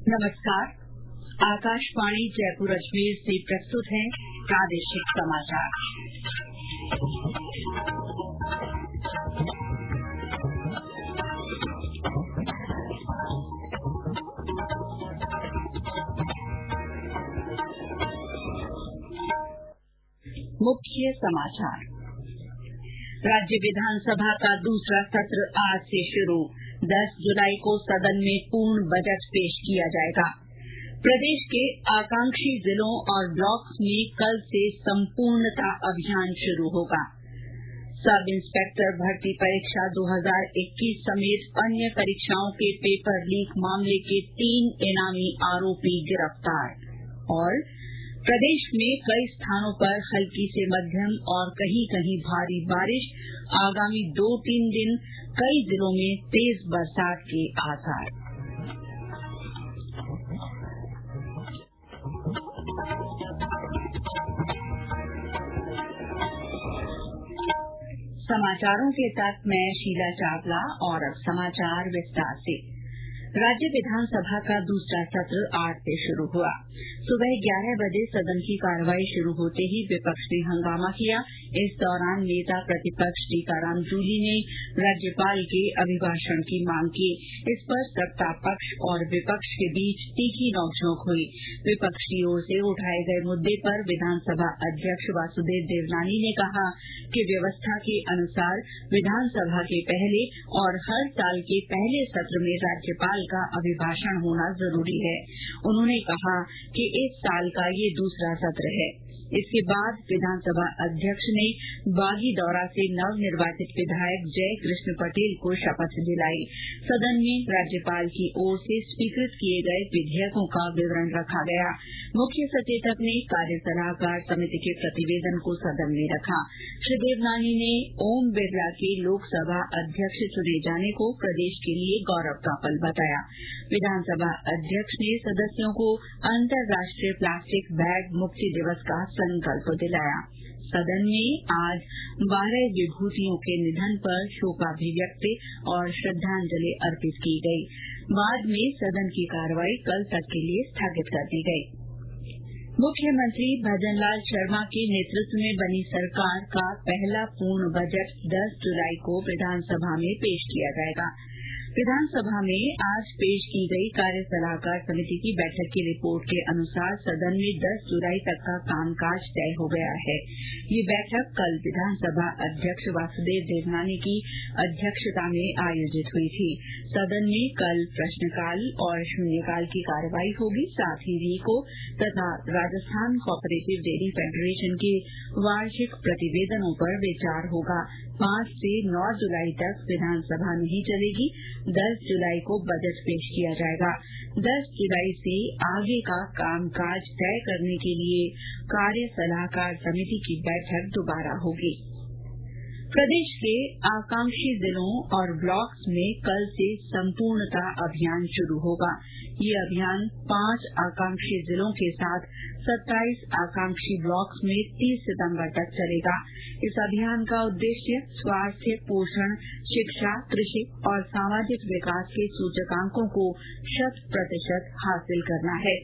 नमस्कार। आकाशवाणी जयपुर अजमेर से प्रस्तुत हैं प्रादेशिक समाचार। मुख्य समाचार। राज्य विधानसभा का दूसरा सत्र आज से शुरू। 10 जुलाई को सदन में पूर्ण बजट पेश किया जाएगा। प्रदेश के आकांक्षी जिलों और ब्लॉक्स में कल से संपूर्णता अभियान शुरू होगा। सब इंस्पेक्टर भर्ती परीक्षा 2021 समेत अन्य परीक्षाओं के पेपर लीक मामले के 3 इनामी आरोपी गिरफ्तार। और प्रदेश में कई स्थानों पर हल्की से मध्यम और कहीं कहीं भारी बारिश। आगामी 2-3 दिन कई जिलों में तेज बरसात के आसार। समाचारों के साथ मैं शीला चावला और अब समाचार विस्तार से। राज्य विधानसभा का दूसरा सत्र आज से शुरू हुआ। सुबह 11 बजे सदन की कार्यवाही शुरू होते ही विपक्ष ने हंगामा किया। इस दौरान नेता प्रतिपक्ष टीकाराम जूली ने राज्यपाल के अभिभाषण की मांग की। इस पर सत्ता पक्ष और विपक्ष के बीच तीखी नोकझोंक हुई। विपक्ष की ओर से उठाए गए मुद्दे पर विधानसभा अध्यक्ष वासुदेव देवनानी ने कहा कि व्यवस्था के अनुसार विधानसभा के पहले और हर साल के पहले सत्र में राज्यपाल का अभिभाषण होना जरूरी है। उन्होंने कहा कि इस साल का ये दूसरा सत्र है। इसके बाद विधानसभा अध्यक्ष ने बागीदौरा से नवनिर्वाचित विधायक जय कृष्ण पटेल को शपथ दिलाई। सदन में राज्यपाल की ओर से स्वीकृत किए गए विधेयकों का विवरण रखा गया। मुख्य सचेतक ने कार्य सलाहकार समिति के प्रतिवेदन को सदन में रखा। श्री देवनानी ने ओम बिरला के लोकसभा अध्यक्ष चुने जाने को प्रदेश के लिए गौरव का पल बताया। विधानसभा अध्यक्ष ने सदस्यों को अंतर्राष्ट्रीय प्लास्टिक बैग मुक्ति दिवस का संकल्प दिलाया। सदन में आज 12 विभूतियों के निधन पर शोकाभिव्यक्ति और श्रद्धांजलि अर्पित की गई। बाद में सदन की कार्यवाही कल तक के लिए स्थगित कर दी गई। मुख्यमंत्री भजनलाल शर्मा के नेतृत्व में बनी सरकार का पहला पूर्ण बजट 10 जुलाई को विधानसभा में पेश किया जाएगा। विधानसभा में आज पेश की गई कार्य सलाहकार समिति की बैठक की रिपोर्ट के अनुसार सदन में 10 जुलाई तक का कामकाज तय हो गया है। ये बैठक कल विधानसभा अध्यक्ष वासुदेव देवनानी की अध्यक्षता में आयोजित हुई थी। सदन में कल प्रश्नकाल और शून्यकाल की कार्यवाही होगी। साथ ही रीको तथा राजस्थान कोऑपरेटिव डेयरी फेडरेशन के वार्षिक प्रतिवेदनों पर विचार होगा। 5 से 9 जुलाई तक विधानसभा नहीं चलेगी। 10 जुलाई को बजट पेश किया जाएगा। 10 जुलाई से आगे का कामकाज तय करने के लिए कार्य सलाहकार समिति की बैठक दोबारा होगी। प्रदेश के आकांक्षी जिलों और ब्लॉक्स में कल से संपूर्णता अभियान शुरू होगा। ये अभियान 5 आकांक्षी जिलों के साथ 27 आकांक्षी ब्लॉक्स में 30 सितंबर तक चलेगा। इस अभियान का उद्देश्य स्वास्थ्य, पोषण, शिक्षा, कृषि और सामाजिक विकास के सूचकांकों को 100% हासिल करना है।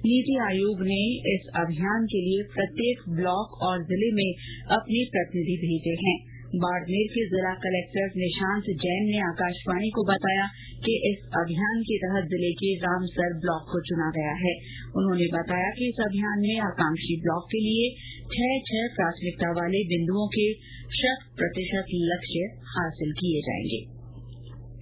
नीति आयोग ने इस अभियान के लिए प्रत्येक ब्लॉक और जिले में अपने प्रतिनिधि भेजे हैं। बाड़मेर के जिला कलेक्टर निशांत जैन ने आकाशवाणी को बताया कि इस अभियान के तहत जिले के रामसर ब्लॉक को चुना गया है। उन्होंने बताया कि इस अभियान में आकांक्षी ब्लॉक के लिए 6 प्राथमिकता वाले बिंदुओं के 100% लक्ष्य हासिल किए जाएंगे।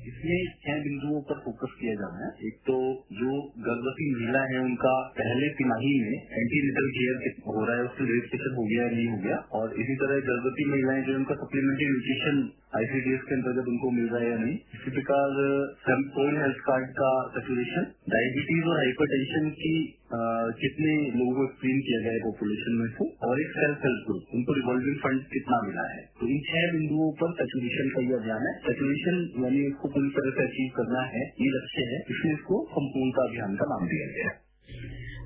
इसमें 6 बिंदुओं पर फोकस किया जाना है। एक तो जो गर्भवती महिला है उनका पहले तिमाही में एंटीनेटल केयर हो रहा है, उससे रजिस्ट्रेशन हो गया नहीं हो गया। और इसी तरह गर्भवती महिलाएं जो उनका सप्लीमेंट्री न्यूट्रिशन ICDS के अंतर्गत उनको मिल रहा है या नहीं। इसी प्रकार कोविड हेल्थ कार्ड का सर्कुलेशन, डायबिटीज और हाइपरटेंशन की कितने लोगों को स्क्रीन किया गया है पॉपुलेशन में से, और एक सेल्फ हेल्प ग्रुप उनको रिवॉल्विंग फंड कितना मिला है। तो इन 6 बिंदुओं पर सैचुरेशन का ये अभियान है। सैचुरेशन यानी इसको पूरी तरह से अचीव करना है, ये लक्ष्य है। इसलिए इसको संपूर्णता अभियान का नाम दिया गया है।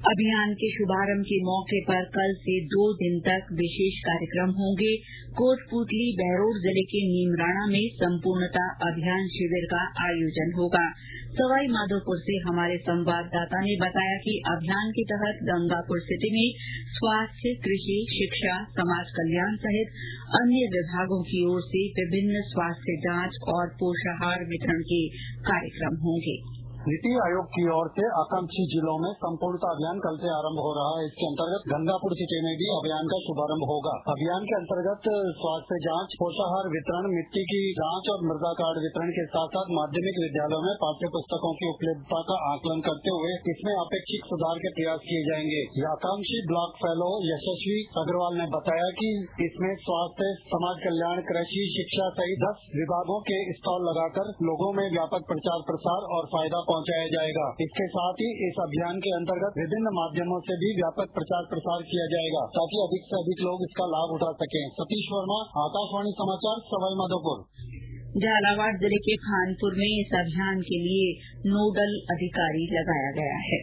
अभियान के शुभारंभ के मौके पर कल से 2 दिन तक विशेष कार्यक्रम होंगे। कोटपूतली बहरोड जिले के नीमराणा में संपूर्णता अभियान शिविर का आयोजन होगा। सवाई माधोपुर से हमारे संवाददाता ने बताया कि अभियान के तहत गंगापुर सिटी में स्वास्थ्य, कृषि, शिक्षा, समाज कल्याण सहित अन्य विभागों की ओर से विभिन्न स्वास्थ्य जांच और पोषाहार वितरण के कार्यक्रम होंगे। नीति आयोग की ओर से आकांक्षी जिलों में संपूर्णता अभियान कल से आरंभ हो रहा है। इसके अंतर्गत गंगापुर सिटी में भी अभियान का शुभारंभ होगा। अभियान के अंतर्गत स्वास्थ्य जांच, पोषाहार वितरण, मिट्टी की जांच और मृदा कार्ड वितरण के साथ साथ माध्यमिक विद्यालयों में पाठ्य पुस्तकों की उपलब्धता का आकलन करते हुए इसमें अपेक्षित सुधार के प्रयास किए जाएंगे। आकांक्षी ब्लॉक फेलो यशस्वी अग्रवाल ने बताया कि इसमें स्वास्थ्य, समाज कल्याण, कृषि, शिक्षा सहित 10 विभागों के स्टॉल लगाकर लोगों में व्यापक प्रचार प्रसार और फायदा पहुंचाया जाएगा। इसके साथ ही इस अभियान के अंतर्गत विभिन्न माध्यमों से भी व्यापक प्रचार प्रसार किया जाएगा ताकि अधिक से अधिक लोग इसका लाभ उठा सकें। सतीश वर्मा, आकाशवाणी समाचार, सवाई माधोपुर। झालावाड़ जिले के खानपुर में इस अभियान के लिए नोडल अधिकारी लगाया गया है।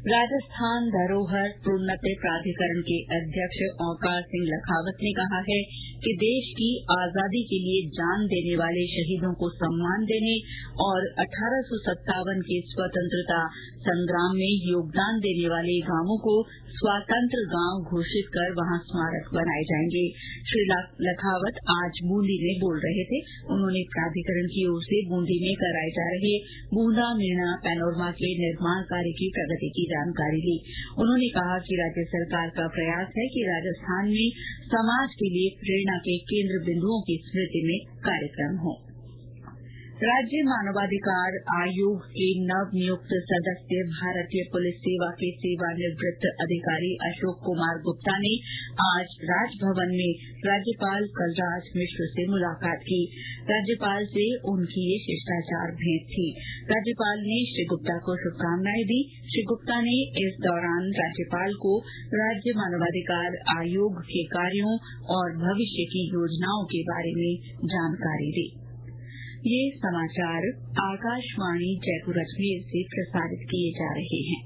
राजस्थान धरोहर प्रोन्नति प्राधिकरण के अध्यक्ष ओंकार सिंह लखावत ने कहा है कि देश की आजादी के लिए जान देने वाले शहीदों को सम्मान देने और 1857 के स्वतंत्रता संग्राम में योगदान देने वाले गांवों को स्वतंत्र गांव घोषित कर वहां स्मारक बनाए जाएंगे। श्री लखावत आज बूंदी में बोल रहे थे। उन्होंने प्राधिकरण की ओर से बूंदी में कराए जा रहे बूंदा मीणा पैनोरमा के निर्माण कार्य की प्रगति की जानकारी ली। उन्होंने कहा कि राज्य सरकार का प्रयास है कि राजस्थान में समाज के लिए प्रेरणा के केंद्र बिंदुओं की स्मृति में कार्यक्रम हो। राज्य मानवाधिकार आयोग के नव नियुक्त सदस्य भारतीय पुलिस सेवा के सेवानिवृत्त अधिकारी अशोक कुमार गुप्ता ने आज राजभवन में राज्यपाल कलराज मिश्र से मुलाकात की। राज्यपाल से उनकी ये शिष्टाचार भेंट थी। राज्यपाल ने श्री गुप्ता को शुभकामनाएं दी। श्री गुप्ता ने इस दौरान राज्यपाल को राज्य मानवाधिकार आयोग के कार्यों और भविष्य की योजनाओं के बारे में जानकारी दी। ये समाचार आकाशवाणी जयपुर अजमेर से प्रसारित किए जा रहे हैं।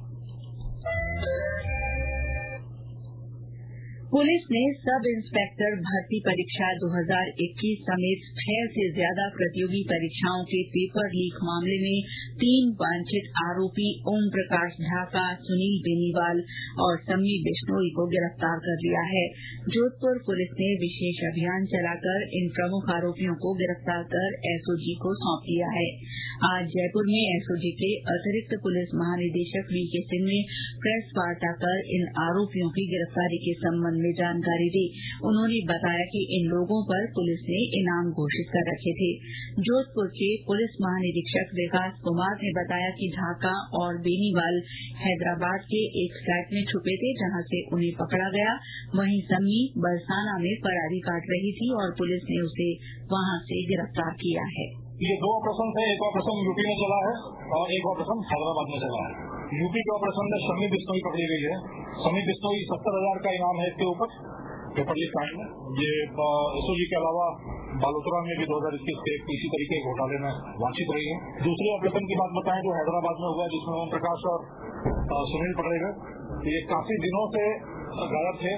पुलिस ने सब इंस्पेक्टर भर्ती परीक्षा 2021 समेत 6 से ज्यादा प्रतियोगी परीक्षाओं के पेपर लीक मामले में 3 वांछित आरोपी ओम प्रकाश ढाका, सुनील बेनीवाल और सम्मी बिश्नोई को गिरफ्तार कर लिया है। जोधपुर पुलिस ने विशेष अभियान चलाकर इन प्रमुख आरोपियों को गिरफ्तार कर एसओजी को सौंप दिया है। आज जयपुर में एसओजी के अतिरिक्त पुलिस महानिदेशक वीके सिंह ने प्रेस वार्ता कर इन आरोपियों की गिरफ्तारी के संबंध में जानकारी दी। उन्होंने बताया कि इन लोगों पर पुलिस ने इनाम घोषित कर रखे थे। जोधपुर के पुलिस महानिरीक्षक विकास कुमार ने बताया कि ढाका और बेनीवाल हैदराबाद के एक फ्लैट में छुपे थे, जहां से उन्हें पकड़ा गया। वहीं सम्मी बरसाना में फरारी काट रही थी और पुलिस ने उसे वहां से गिरफ्तार किया है। ये 2 ऑपरेशन थे। एक ऑपरेशन यूपी में चला है और एक ऑपरेशन हैदराबाद में चला है। यूपी के ऑपरेशन में सम्मी बिश्नोई पकड़ी गई है। सम्मी बिश्नोई 70,000 का इनाम है इसके ऊपर पेपर लीक कांड में। ये एसओजी के अलावा बालोतरा में भी 2021 के इसी तरीके के घोटाले में वांछित रही है। दूसरे ऑपरेशन की बात बताएं जो हैदराबाद में हुआ, जिसमें ओम प्रकाश और सुनील पकड़े गए। ये काफी दिनों से गायब थे।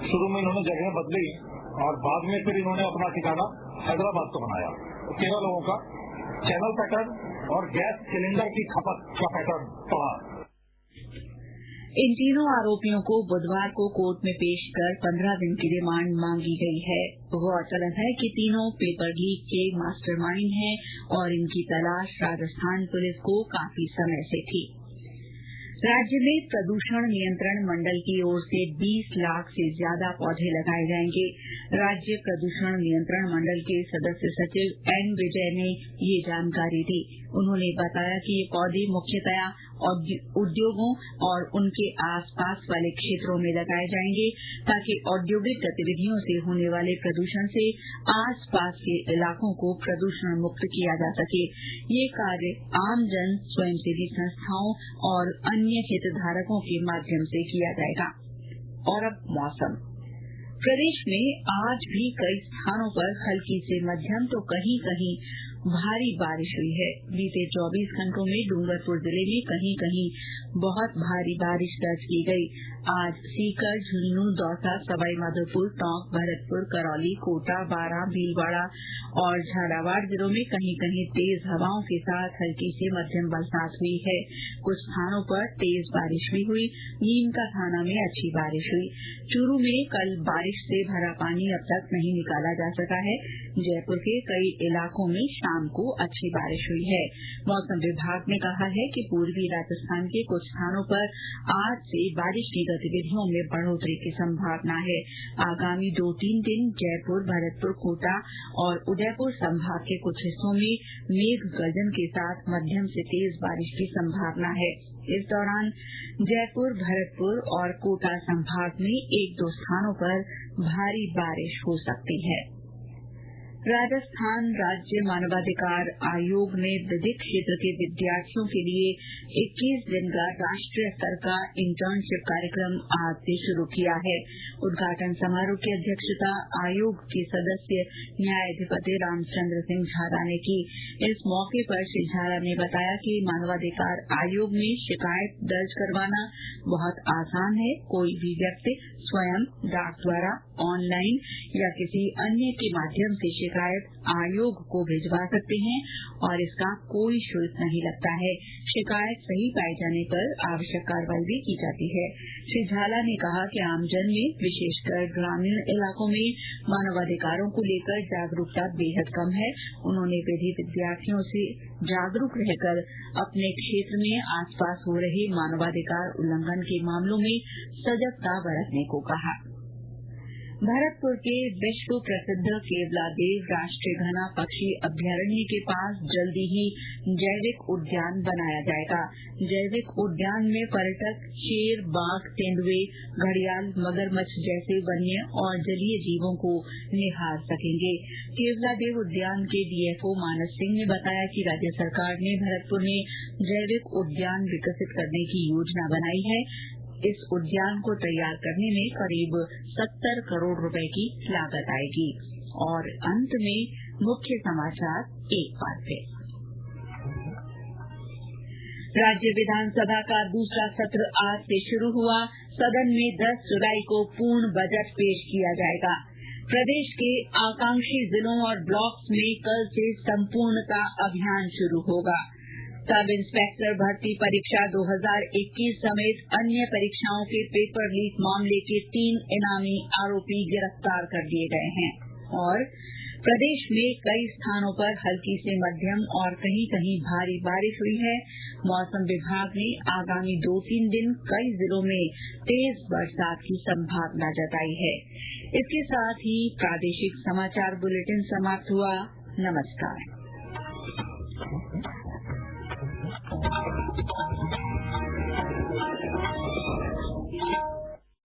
शुरू में इन्होंने जगह बदली और बाद में फिर इन्होंने अपना ठिकाना हैदराबाद को बनाया। 13 लोगों का चैनल पैटर्न और गैस सिलेंडर की खपत का पैटर्न पड़ा। इन तीनों आरोपियों को बुधवार को कोर्ट में पेश कर 15 दिन की रिमांड मांगी गई है। गौरतलब है कि तीनों पेपर लीक के मास्टरमाइंड हैं और इनकी तलाश राजस्थान पुलिस को काफी समय से थी। राज्य में प्रदूषण नियंत्रण मंडल की ओर से 20 लाख से ज्यादा पौधे लगाए जाएंगे। राज्य प्रदूषण नियंत्रण मंडल के सदस्य सचिव एन विजय ने ये जानकारी दी। उन्होंने बताया कि ये पौधे मुख्यतया उद्योगों और उनके आसपास वाले क्षेत्रों में लगाए जाएंगे ताकि औद्योगिक गतिविधियों से होने वाले प्रदूषण से आसपास के इलाकों को प्रदूषण मुक्त किया जा सके। ये कार्य आमजन, स्वयंसेवी संस्थाओं और अन्य हितधारकों के माध्यम से किया जाएगा। और अब मौसम। प्रदेश में आज भी कई स्थानों पर हल्की से मध्यम तो कहीं कहीं भारी बारिश हुई है। बीते 24 घंटों में डूंगरपुर जिले में कहीं कहीं बहुत भारी बारिश दर्ज की गई। आज सीकर, झुंझुनू, दौसा, सवाईमाधोपुर, टोंक, भरतपुर, करौली, कोटा, बारां, भीलवाड़ा और झालावाड़ जिलों में कहीं कहीं तेज हवाओं के साथ हल्की से मध्यम बरसात हुई है। कुछ स्थानों पर तेज बारिश भी हुई। नीमका थाना में अच्छी बारिश हुई। चूरू में कल बारिश से भरा पानी अब तक नहीं निकाला जा सका है। जयपुर के कई इलाकों में शाम को अच्छी बारिश हुई है। मौसम विभाग ने कहा है कि पूर्वी राजस्थान के कुछ स्थानों पर आज से बारिश की गतिविधियों में बढ़ोतरी की संभावना है। आगामी 2-3 दिन जयपुर, भरतपुर, कोटा और उदयपुर संभाग के कुछ हिस्सों में मेघ गर्जन के साथ मध्यम से तेज बारिश की संभावना है। इस दौरान जयपुर, भरतपुर और कोटा संभाग में 1-2 स्थानों पर भारी बारिश हो सकती है। राजस्थान राज्य मानवाधिकार आयोग ने विधिक क्षेत्र के विद्यार्थियों के लिए 21 दिन का राष्ट्रीय स्तर का इंटर्नशिप कार्यक्रम आज से शुरू किया है। उद्घाटन समारोह की अध्यक्षता आयोग के सदस्य न्यायाधिपति रामचंद्र सिंह झाला ने की। इस मौके पर श्री झाला ने बताया कि मानवाधिकार आयोग में शिकायत दर्ज करवाना बहुत आसान है। कोई भी व्यक्ति स्वयं, डाक द्वारा, ऑनलाइन या किसी अन्य के माध्यम से शिकायत आयोग को भिजवा सकते हैं और इसका कोई शुल्क नहीं लगता है। शिकायत सही पाए जाने पर आवश्यक कार्रवाई भी की जाती है। श्री झाला ने कहा कि आमजन में, विशेषकर ग्रामीण इलाकों में मानवाधिकारों को लेकर जागरूकता बेहद कम है। उन्होंने विधि विद्यार्थियों से जागरूक रहकर अपने क्षेत्र में आसपास हो रहे मानवाधिकार उल्लंघन के मामलों में सजगता बरतने को कहा। भरतपुर के विश्व प्रसिद्ध केवलादेव राष्ट्रीय घना पक्षी अभ्यारण्य के पास जल्दी ही जैविक उद्यान बनाया जाएगा। जैविक उद्यान में पर्यटक शेर, बाघ, तेंदुए, घड़ियाल, मगरमच्छ जैसे वन्य और जलीय जीवों को निहार सकेंगे। केवलादेव उद्यान के डीएफओ मानस सिंह ने बताया कि राज्य सरकार ने भरतपुर में जैविक उद्यान विकसित करने की योजना बनाई है। इस उद्यान को तैयार करने में करीब 70 करोड़ रुपए की लागत आएगी। और अंत में मुख्य समाचार एक बार फिर। राज्य विधानसभा का दूसरा सत्र आज से शुरू हुआ। सदन में 10 जुलाई को पूर्ण बजट पेश किया जाएगा। प्रदेश के आकांक्षी जिलों और ब्लॉक्स में कल से संपूर्णता अभियान शुरू होगा। सब इंस्पेक्टर भर्ती परीक्षा 2021 समेत अन्य परीक्षाओं के पेपर लीक मामले के 3 इनामी आरोपी गिरफ्तार कर लिए गए हैं। और प्रदेश में कई स्थानों पर हल्की से मध्यम और कहीं कहीं भारी बारिश हुई है। मौसम विभाग ने आगामी 2-3 दिन कई जिलों में तेज बरसात की संभावना जताई है। इसके साथ ही प्रादेशिक समाचार बुलेटिन समाप्त हुआ। नमस्कार।